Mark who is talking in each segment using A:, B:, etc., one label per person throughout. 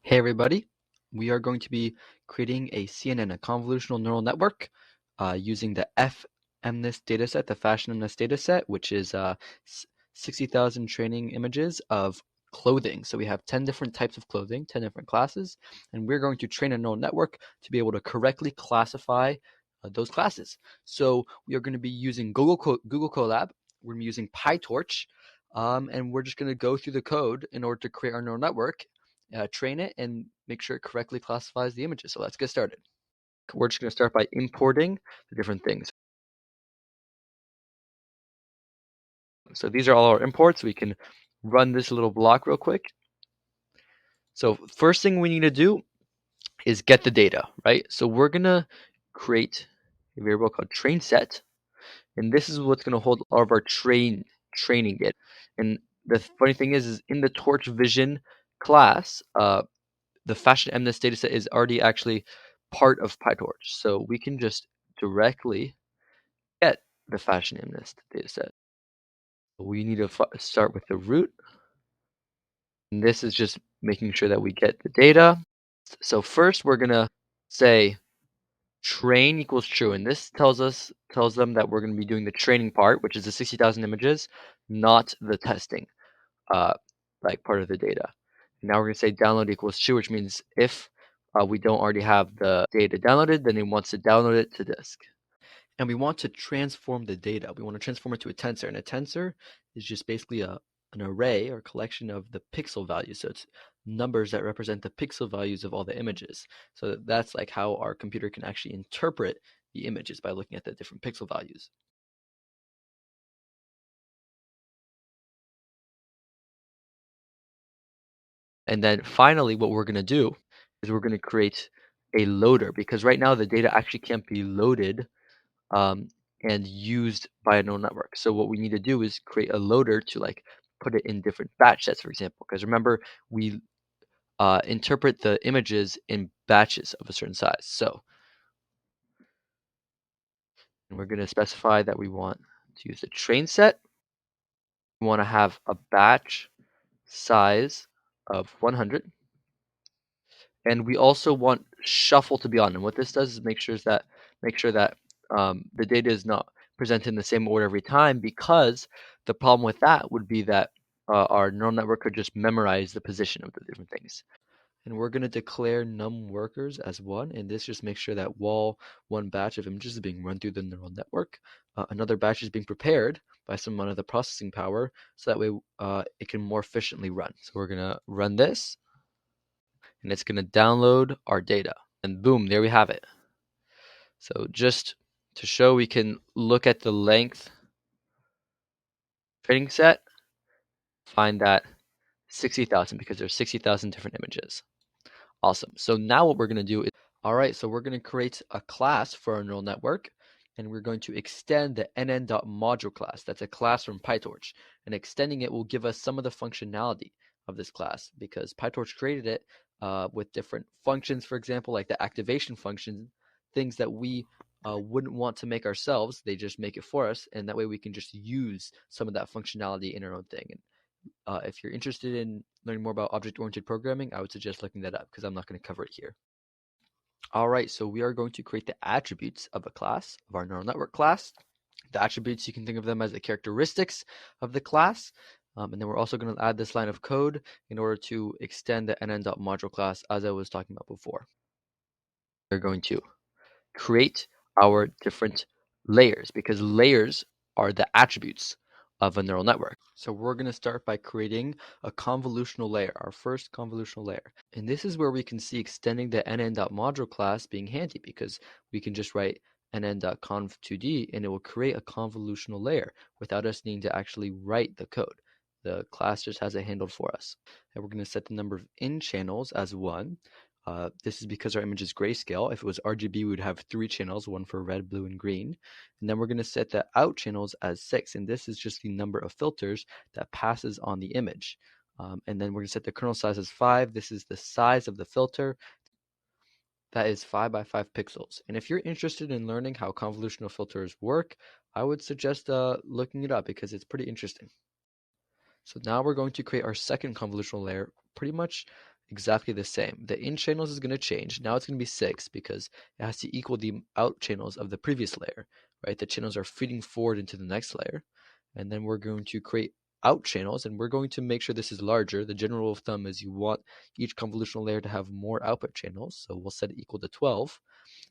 A: Hey everybody, we are going to be creating a CNN, a convolutional neural network, using the FMNIST dataset, the FashionMNIST dataset, which is 60,000 training images of clothing. So we have 10 different types of clothing, 10 different classes, and we're going to train a neural network to be able to correctly classify those classes. So we are going to be using Google Colab, we're going to be using PyTorch, and we're just going to go through the code in order to create our neural network, train it, and make sure it correctly classifies the images. So let's get started. We're just going to start by importing the different things. So these are all our imports. We can run this little block real quick. So first thing we need to do is get the data, right? So we're going to create a variable called train set, and this is what's going to hold all of our training data. And the funny thing is in the Torch Vision class, the FashionMNIST dataset is already actually part of PyTorch. So we can just directly get the FashionMNIST dataset. We need to start with the root. And this is just making sure that we get the data. So first we're going to say train equals true. And this tells them that we're going to be doing the training part, which is the 60,000 images, not the testing, like part of the data. Now we're going to say download equals true, which means if we don't already have the data downloaded, then it wants to download it to disk. And we want to transform the data. We want to transform it to a tensor. And a tensor is just basically an array or collection of the pixel values. So it's numbers that represent the pixel values of all the images. So that's like how our computer can actually interpret the images by looking at the different pixel values. And then finally, what we're going to do is we're going to create a loader, because right now the data actually can't be loaded and used by a neural network. So what we need to do is create a loader to like put it in different batch sets, for example, because remember we interpret the images in batches of a certain size. So we're going to specify that we want to use the train set. We want to have a batch size of 100. And we also want shuffle to be on. And what this does is make sure that the data is not presented in the same order every time, because the problem with that would be that our neural network could just memorize the position of the different things. And we're going to declare num workers as 1, and this just makes sure that while one batch of images is being run through the neural network, another batch is being prepared by some amount of the processing power, so that way it can more efficiently run. So we're going to run this, and it's going to download our data. And boom, there we have it. So just to show, we can look at the length training set, find that 60,000, because there's 60,000 different images. Awesome. So now what we're going to do is, all right, so we're going to create a class for our neural network, and we're going to extend the nn.module class. That's a class from PyTorch. And extending it will give us some of the functionality of this class, because PyTorch created it with different functions, for example, like the activation function, things that we wouldn't want to make ourselves. They just make it for us, and that way we can just use some of that functionality in our own thing. And if you're interested in learning more about object-oriented programming, I would suggest looking that up, because I'm not going to cover it here. All right, so we are going to create the attributes of a class, of our neural network class. The attributes, you can think of them as the characteristics of the class. And then we're also going to add this line of code in order to extend the nn.module class, as I was talking about before. We're going to create our different layers, because layers are the attributes of a neural network. So we're going to start by creating a convolutional layer, our first convolutional layer. And this is where we can see extending the nn.module class being handy, because we can just write nn.conv2d and it will create a convolutional layer without us needing to actually write the code. The class just has it handled for us. And we're going to set the number of in channels as 1. This is because our image is grayscale. If it was RGB, we would have 3 channels, 1 for red, blue, and green. And then we're going to set the out channels as 6. And this is just the number of filters that passes on the image. And then we're going to set the kernel size as 5. This is the size of the filter. That is 5 by 5 pixels. And if you're interested in learning how convolutional filters work, I would suggest looking it up, because it's pretty interesting. So now we're going to create our second convolutional layer, pretty much exactly the same. The in channels is going to change. Now it's going to be 6 because it has to equal the out channels of the previous layer, right? The channels are feeding forward into the next layer. And then we're going to create out channels, and we're going to make sure this is larger. The general rule of thumb is you want each convolutional layer to have more output channels. So we'll set it equal to 12.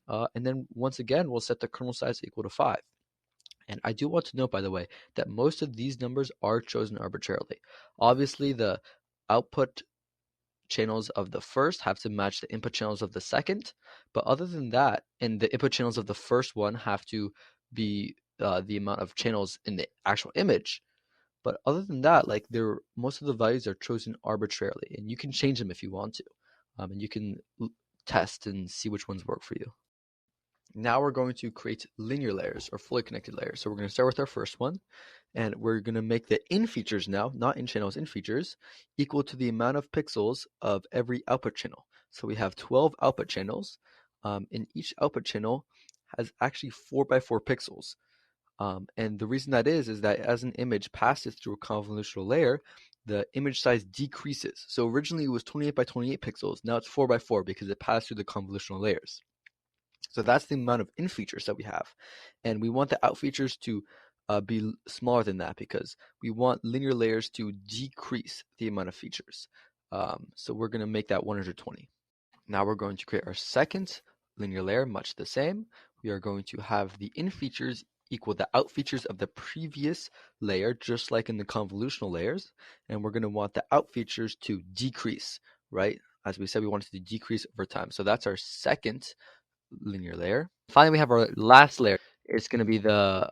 A: And then once again, we'll set the kernel size equal to 5. And I do want to note, by the way, that most of these numbers are chosen arbitrarily. Obviously, the output channels of the first have to match the input channels of the second. But other than that, and the input channels of the first one have to be the amount of channels in the actual image. But other than that, like most of the values are chosen arbitrarily, and you can change them if you want to, and you can test and see which ones work for you. Now we're going to create linear layers or fully connected layers. So we're going to start with our first one, and we're going to make the in features now, not in channels, in features, equal to the amount of pixels of every output channel. So we have 12 output channels, and each output channel has actually 4 by 4 pixels. And the reason that is that as an image passes through a convolutional layer, the image size decreases. So originally it was 28 by 28 pixels. Now it's 4 by 4 because it passed through the convolutional layers. So that's the amount of in features that we have. And we want the out features to be smaller than that because we want linear layers to decrease the amount of features. So we're going to make that 120. Now we're going to create our second linear layer, much the same. We are going to have the in features equal the out features of the previous layer, just like in the convolutional layers. And we're going to want the out features to decrease, right? As we said, we want it to decrease over time. So that's our second linear layer. Finally, we have our last layer. It's going to be the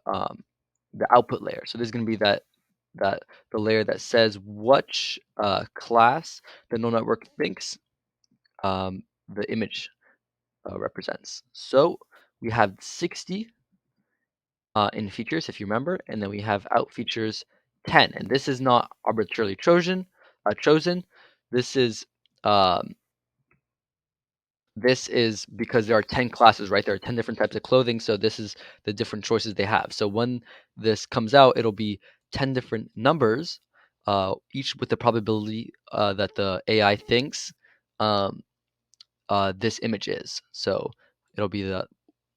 A: output layer. So this is going to be that the layer that says which class the neural network thinks the image represents. So we have 60 in features, if you remember, and then we have out features 10. And this is not arbitrarily chosen. This is um, this is because there are 10 classes, right? There are 10 different types of clothing, so this is the different choices they have. So when this comes out, it'll be 10 different numbers, each with the probability that the AI thinks um, this image is. So it'll be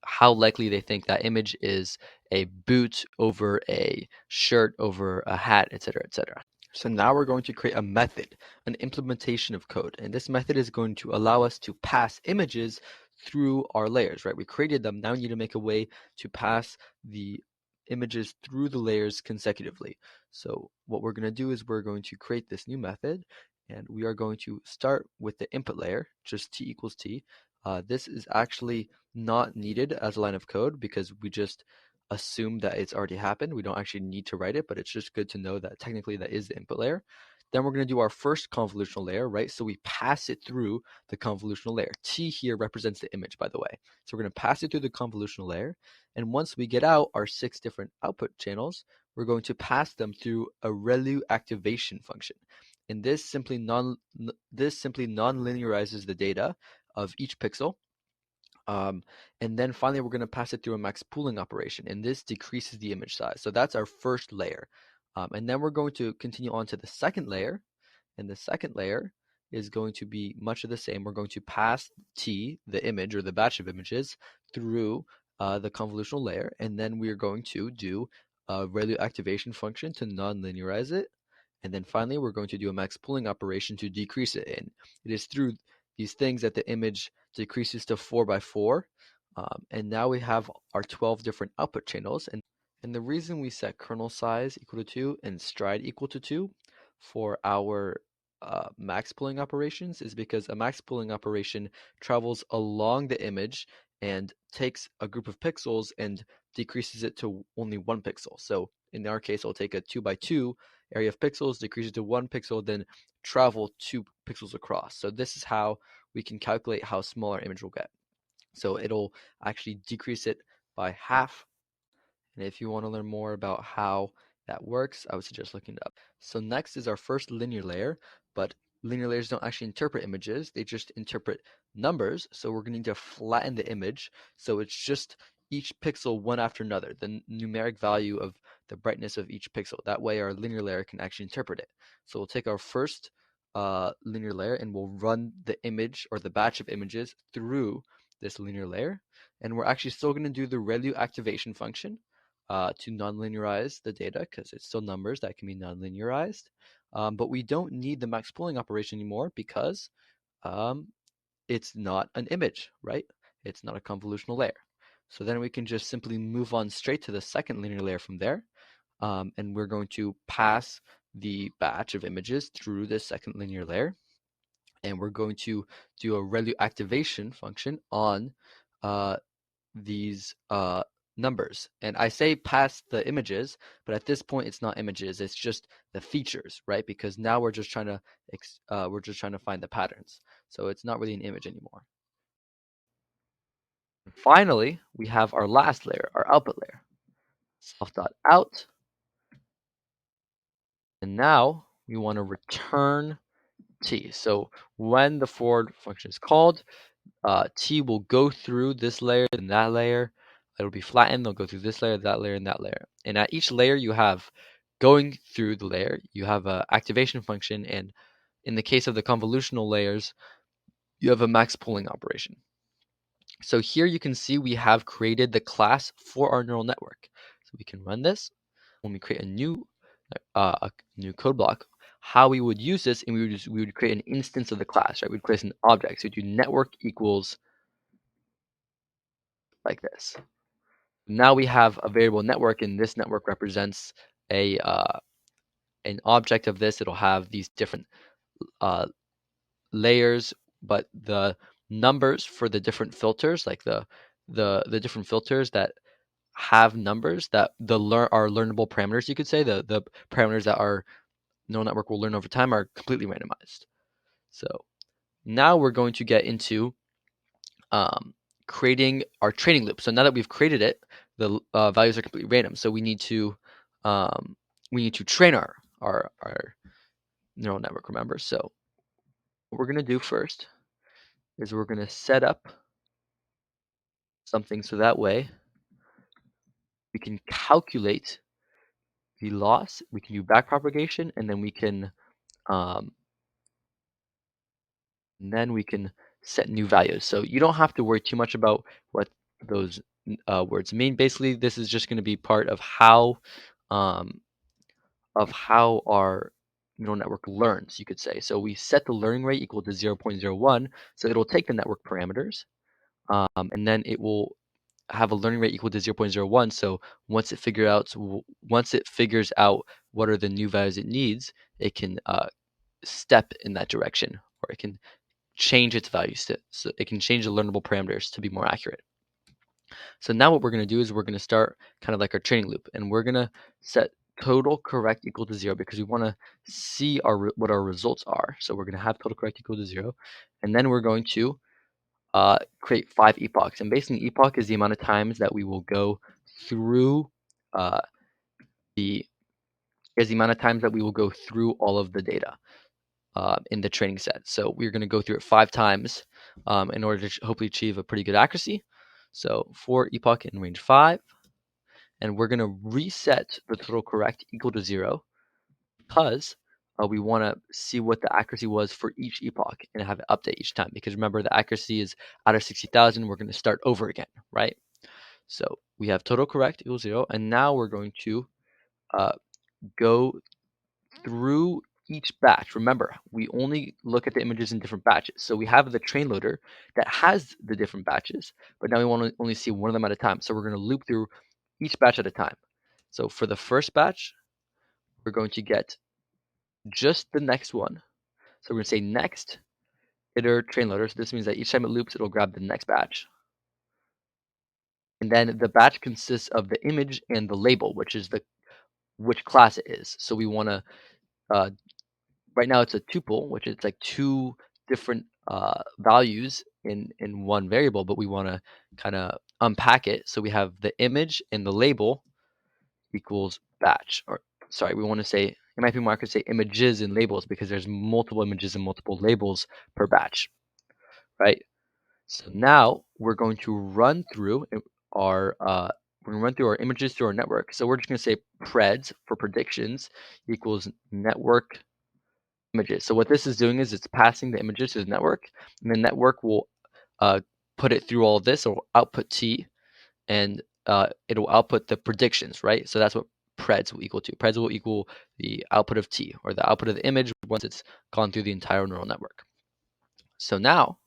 A: how likely they think that image is a boot over a shirt over a hat, etc., etc. So now we're going to create a method, an implementation of code. And this method is going to allow us to pass images through our layers, right? We created them. Now we need to make a way to pass the images through the layers consecutively. So what we're going to do is we're going to create this new method, and we are going to start with the input layer, just t equals t. This is actually not needed as a line of code because we just assume that it's already happened. We don't actually need to write it, but it's just good to know that technically that is the input layer. Then we're going to do our first convolutional layer, right? So we pass it through the convolutional layer. T here represents the image, by the way. So we're going to pass it through the convolutional layer. And once we get out our 6 different output channels, we're going to pass them through a ReLU activation function. And this simply non-linearizes the data of each pixel. And then finally, we're going to pass it through a max pooling operation, and this decreases the image size. So that's our first layer. And then we're going to continue on to the second layer, and the second layer is going to be much of the same. We're going to pass T, the image or the batch of images, through the convolutional layer, and then we're going to do a ReLU activation function to non-linearize it. And then finally, we're going to do a max pooling operation to decrease it. And it is through these things that the image decreases to 4 by 4. And now we have our 12 different output channels. And the reason we set kernel size equal to 2 and stride equal to 2 for our max pooling operations is because a max pooling operation travels along the image and takes a group of pixels and decreases it to only 1 pixel. So in our case, I'll take a 2 by 2 area of pixels, decrease it to 1 pixel, then travel 2 pixels across. So this is how we can calculate how small our image will get. So it'll actually decrease it by half. And if you want to learn more about how that works, I would suggest looking it up. So next is our first linear layer, but linear layers don't actually interpret images, they just interpret numbers. So we're going to need to flatten the image. So it's just each pixel one after another, the numeric value of the brightness of each pixel. That way our linear layer can actually interpret it. So we'll take our first linear layer, and we'll run the image or the batch of images through this linear layer. And we're actually still going to do the ReLU activation function to nonlinearize the data because it's still numbers that can be nonlinearized. But we don't need the max pooling operation anymore because um, it's not an image, right? It's not a convolutional layer. So then we can just simply move on straight to the second linear layer from there. And we're going to pass the batch of images through this second linear layer. And we're going to do a ReLU activation function on these numbers. And I say pass the images, but at this point it's not images, it's just the features, right? Because now we're just trying to find the patterns. So it's not really an image anymore. Finally, we have our last layer, our output layer. Self.out. And now we want to return t. So when the forward function is called, t will go through this layer and that layer. It'll be flattened. They'll go through this layer, that layer, and that layer. And at each layer you have going through the layer, you have a activation function. And in the case of the convolutional layers, you have a max pooling operation. So here you can see we have created the class for our neural network. So we can run this. When we create a new code block, how we would use this, and we would create an instance of the class, right? We'd create an object. So we'd do network equals like this. Now we have a variable network, and this network represents a an object of this. It'll have these different uh, layers, but the numbers for the different filters, like the different filters that have numbers that are learnable parameters, you could say, the parameters that our neural network will learn over time are completely randomized. So now we're going to get into creating our training loop. So now that we've created it, the values are completely random. So we need to train our neural network. Remember. So what we're going to do first is we're going to set up something so that way we can calculate the loss. We can do backpropagation, and then we can um, set new values. So you don't have to worry too much about what those words mean. Basically, this is just going to be part um, of how our neural network learns, you could say. So we set the learning rate equal to 0.01, so it'll take the network parameters, and then it will have a learning rate equal to 0.01. So once it figures out what are the new values it needs, it can step in that direction, or it can change its values so it can change the learnable parameters to be more accurate. So now what we're going to do is we're going to start kind of like our training loop, and we're going to set total correct equal to 0 because we want to see what our results are. So we're going to have total correct equal to 0, and then we're going to create 5 epochs. And basically, epoch is the amount of times that we will go through uh, the is the amount of times that we will go through all of the data in the training set. So we're going to go through it 5 times in order to hopefully achieve a pretty good accuracy. So for epoch in range 5, and we're going to reset the total correct equal to 0 because we want to see what the accuracy was for each epoch and have it update each time. Because remember, the accuracy is out of 60,000. We're going to start over again, right? So we have total correct equals 0, and now we're going to go through each batch. Remember, we only look at the images in different batches. So we have the train loader that has the different batches, but now we want to only see one of them at a time. So we're going to loop through each batch at a time. So for the first batch, we're going to get just the next one. So we're going to say next iter train loader. So this means that each time it loops, it'll grab the next batch. And then the batch consists of the image and the label, which is which class it is. So we want to right now it's a tuple, which is like 2 different values in one variable, but we want to kind of unpack it. So we have the image and the label equals batch, or sorry, we want to say, it might be more accurate to say images and labels because there's multiple images and multiple labels per batch, right? So now we're going to run through our images through our network. So we're just going to say preds for predictions equals network images. So what this is doing is it's passing the images to the network, and the network will put it through all of this, or output T, and it'll output the predictions, right? So that's what preds will equal to. Preds will equal the output of T, or the output of the image once it's gone through the entire neural network. So now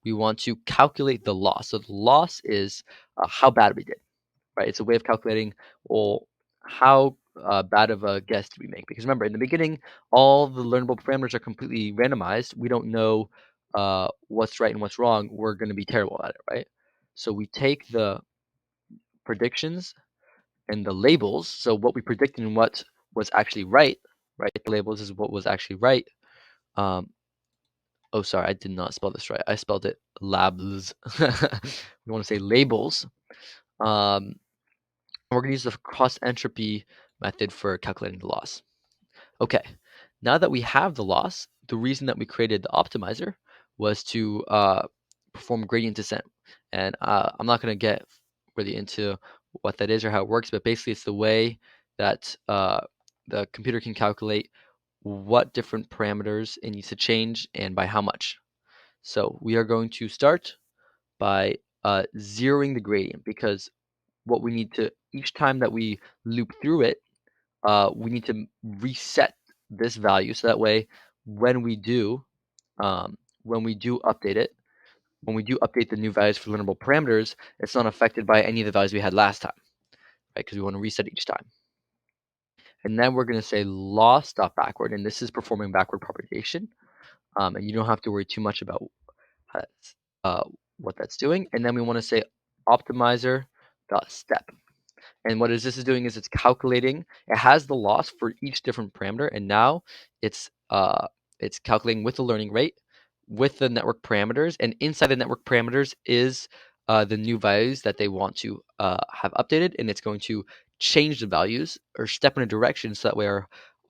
A: we want to calculate the loss. So the loss is how bad we did, right? It's a way of calculating, well, how bad of a guess did we make? Because remember, in the beginning, all the learnable parameters are completely randomized. We don't know what's right and what's wrong. We're going to be terrible at it, right? So we take the predictions and the labels. So what we predicted and what was actually right, right? The labels is what was actually right. Oh, sorry, I did not spell this right. I spelled it labs. We want to say labels. Um, we're going to use the cross entropy method for calculating the loss. Okay, now that we have the loss, the reason that we created the optimizer was to perform gradient descent. And I'm not going to get really into what that is or how it works, but basically it's the way that the computer can calculate what different parameters it needs to change and by how much. So we are going to start by zeroing the gradient, because what we need to, each time that we loop through it, we need to reset this value, so that way when we do update it, when we do update the new values for learnable parameters, it's not affected by any of the values we had last time, right? Because we want to reset each time. And then we're going to say loss.backward, and this is performing backward propagation. And you don't have to worry too much about how that's, what that's doing. And then we want to say optimizer.step. And what this is doing is it's calculating. It has the loss for each different parameter, and now it's calculating with the learning rate, with the network parameters, and inside the network parameters is the new values that they want to have updated, and it's going to change the values or step in a direction so that way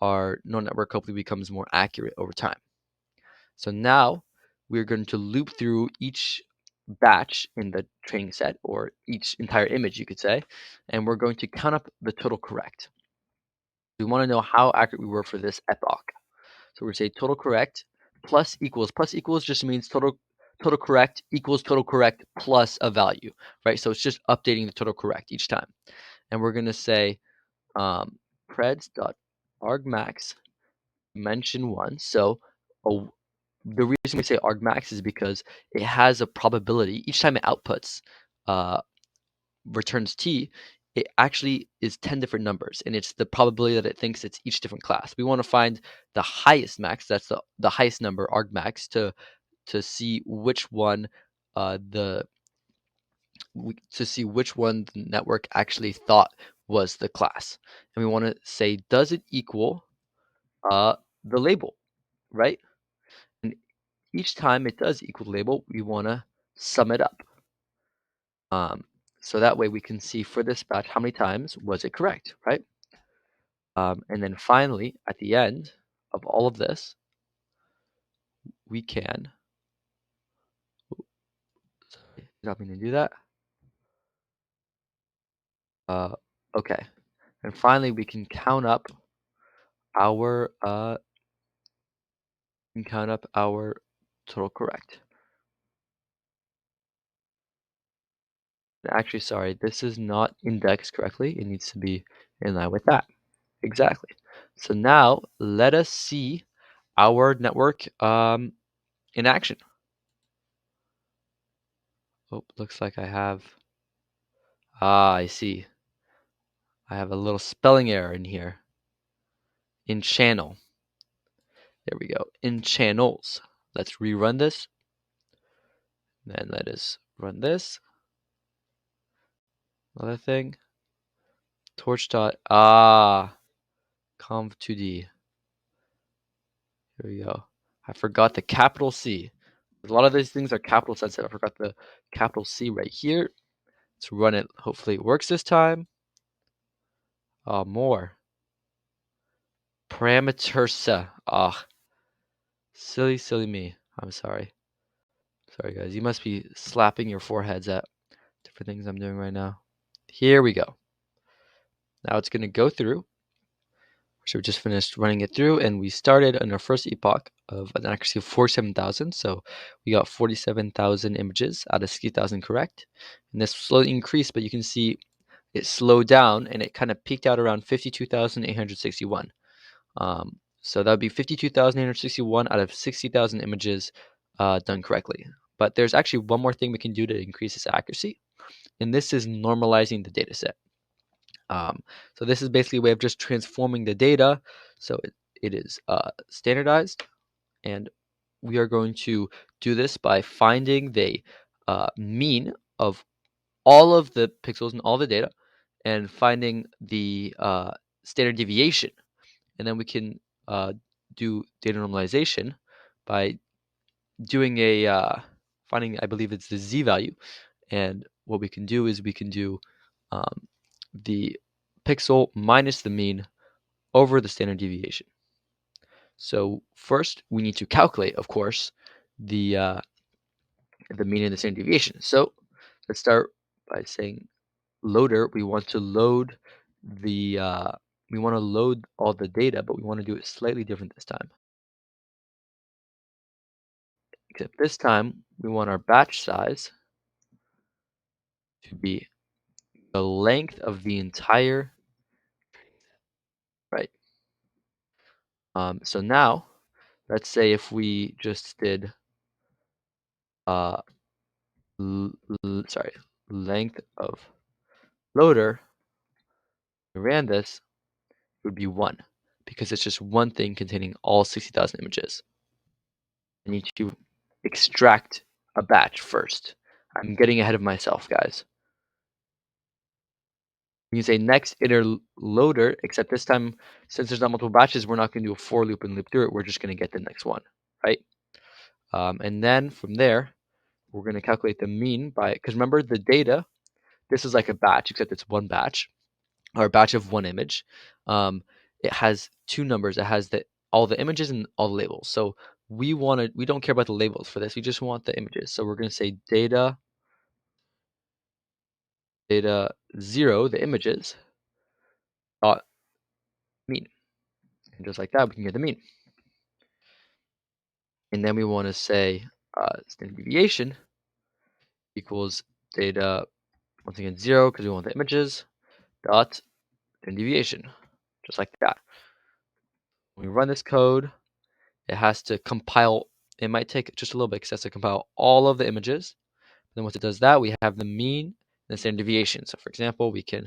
A: our neural network hopefully becomes more accurate over time. So now we're going to loop through each batch in the training set, or each entire image, you could say, and we're going to count up the total correct. We want to know how accurate we were for this epoch. So we're going to say total correct plus equals. Plus equals just means total correct equals total correct plus a value, right? So it's just updating the total correct each time. And we're going to say preds.argmax dimension 1. So the reason we say argmax is because it has a probability. Each time it outputs returns t, it actually is 10 different numbers, and it's the probability that it thinks it's each different class. We want to find the highest max, that's the highest number, argmax, to see which one the network actually thought was the class. And we want to say, does it equal the label, right? And each time it does equal the label, we want to sum it up. So that way we can see for this batch how many times was it correct, right? And then finally, at the end of all of this, we can, sorry, not mean to do that. Okay. And finally, we can count up our total correct. Actually, sorry, this is not indexed correctly. It needs to be in line with that. Exactly. So now let us see our network in action. Oh, looks like I have, I see. I have a little spelling error in here. In channel. There we go. In channels. Let's rerun this. Then let us run this. Another thing. Torch dot. Conv2D. Here we go. I forgot the capital C. A lot of these things are capital sensitive. I forgot the capital C right here. Let's run it. Hopefully it works this time. More. Parametersa. Silly me. I'm sorry. Sorry, guys. You must be slapping your foreheads at different things I'm doing right now. Here we go. Now it's going to go through. So we just finished running it through, and we started on our first epoch of an accuracy of 47,000. So we got 47,000 images out of 60,000 correct. And this slowly increased, but you can see it slowed down, and it kind of peaked out around 52,861. So that would be 52,861 out of 60,000 images done correctly. But there's actually one more thing we can do to increase this accuracy, and this is normalizing the data set. So this is basically a way of just transforming the data so it is standardized, and we are going to do this by finding the mean of all of the pixels in all the data and finding the standard deviation, and then we can do data normalization by doing a finding, I believe it's the z-value, and what we can do is we can do um, the pixel minus the mean over the standard deviation. So first we need to calculate, of course, the mean and the standard deviation. So let's start by saying loader. We want to load all the data, but we want to do it slightly different this time. Except this time we want our batch size to be the length of the entire, right? So now let's say if we just did uh, length of loader, we ran this, it would be 1 because it's just one thing containing all 60,000 images. I need to extract a batch first. I'm getting ahead of myself, guys. You can say next iter loader, except this time, since there's not multiple batches, we're not going to do a for loop and loop through it. We're just going to get the next one, right? And then from there, we're going to calculate the mean by, because remember the data, this is like a batch, except it's one batch, or a batch of one image. It has two numbers. It has all the images and all the labels. So we don't care about the labels for this. We just want the images. So we're going to say data 0, the images, dot mean. And just like that, we can get the mean. And then we want to say standard deviation equals data, once again, 0, because we want the images, dot standard deviation, just like that. When we run this code, it has to compile. It might take just a little bit because it has to compile all of the images. Then once it does that, we have the mean and the standard deviation. So for example, we can,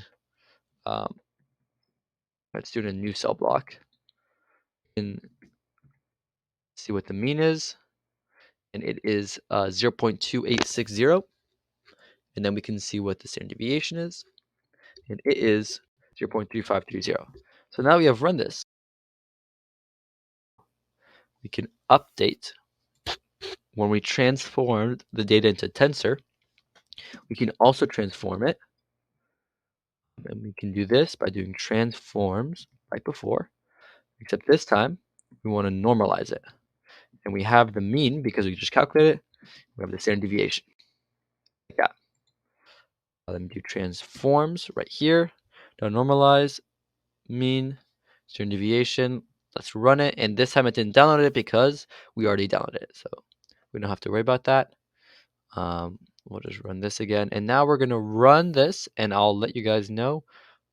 A: let's do it in a new cell block. We can see what the mean is, and it is 0.2860. And then we can see what the standard deviation is, and it is 0.3530. So now we have run this. We can update when we transformed the data into tensor. We can also transform it, and we can do this by doing transforms like before, except this time we want to normalize it. And we have the mean because we just calculated it. We have the standard deviation. Like that. Let me do transforms right here. Now normalize, mean, standard deviation. Let's run it. And this time it didn't download it because we already downloaded it. So we don't have to worry about that. We'll just run this again. And now we're going to run this, and I'll let you guys know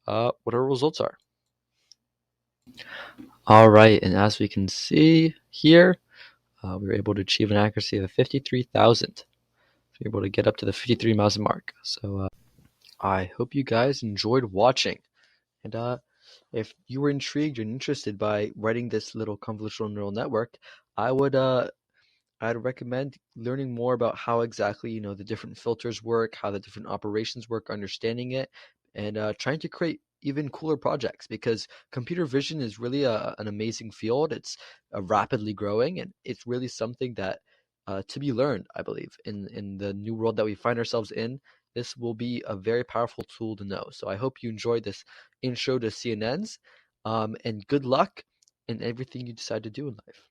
A: what our results are. All right, and as we can see here, we were able to achieve an accuracy of 53,000. So we were able to get up to the 53,000 mark. So I hope you guys enjoyed watching. And if you were intrigued and interested by writing this little convolutional neural network, I'd recommend learning more about how exactly the different filters work, how the different operations work, understanding it, and trying to create even cooler projects, because computer vision is really an amazing field. It's rapidly growing, and it's really something that to be learned, I believe, in the new world that we find ourselves in. This will be a very powerful tool to know. So I hope you enjoyed this intro to CNNs, and good luck in everything you decide to do in life.